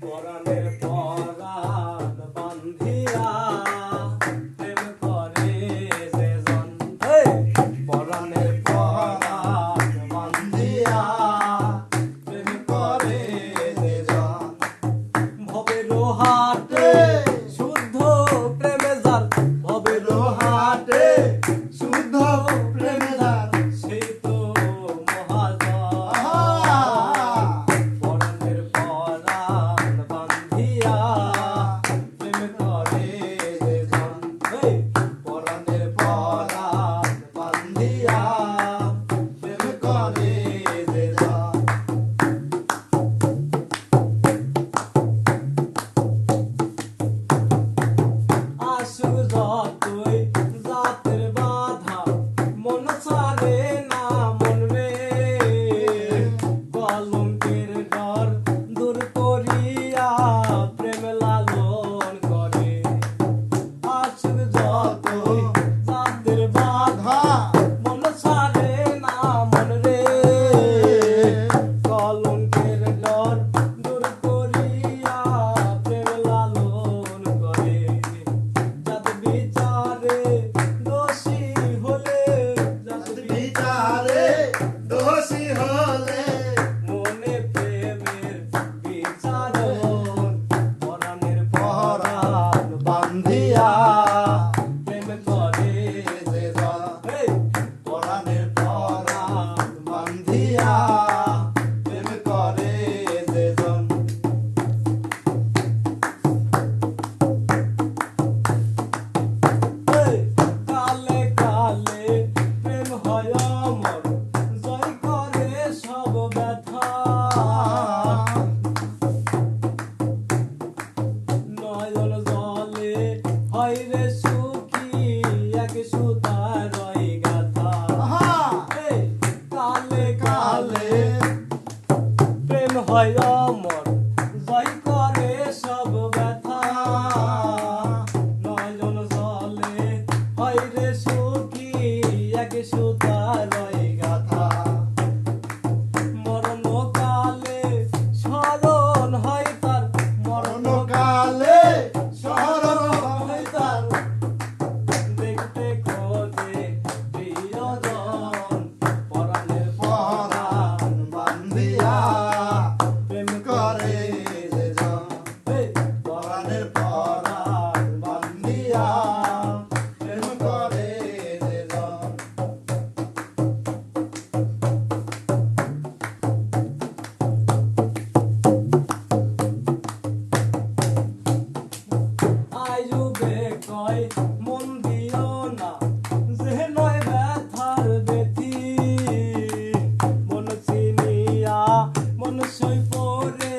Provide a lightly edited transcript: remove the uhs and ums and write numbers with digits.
পরাণের পরাণ বান্ধিয়া প্রেম করে যে জন। পরাণের পরাণ বান্ধিয়া প্রেম করে যে জন। ভবের হাটে শুদ্ধ প্রেমে যার, ভবের হাটে শুদ্ধ প্রেমে যার, সেই তো মহাজন। পরাণের পরাণ বান্ধিয়া প্রেম করে যে জন। পরাণের পরাণ বান্ধিয়া প্রেম করে যে জন। আসুক যতই জাতের বাধা, মন ছাড়ে না মন রে। কলঙ্কের ডর দূর করিয়া প্রেম লালন করে। আসুক যতই জাতের বাধা, মন ছাড়ে না মন রে। কলঙ্কের ডর দূর করিয়া প্রেম লালন করে। জাত বিচারে দোষী হলে, জাত বিচারে দোষী হলে মনে প্রেমের বিচারণ। পরাণের পরাণ বান্ধিয়া প্রেম করে যে জন। পরাণের পরাণ বান্ধিয়া প্রেম করে যে জন। কালে কালে প্রেম হয় অমর, জয় করে সব ব্যথা। নয়ন জলে হয় রে সুখী, এক সুতারই গাথা। কালে কালে প্রেম হয় অমর, জয় করে সব ব্যথা। নয়ন জলে হয় রে সুখী, এক সুতারই গাথা। মরণ কালে স্মরণ হয় তার, মরণ কালে শরণ হয় তার। দেখতে খোঁজে প্রিয়জন, পরাণের পরাণ বান্ধিয়া প্রেম করে যে জন। পরাণের পরাণ বান্ধিয়া প্রেম করে যে জন। আয়ুবে কয় মন দিও না, যে নয় ব্যথার ব্যথি। মন চিনিয়া মন সই পড়ে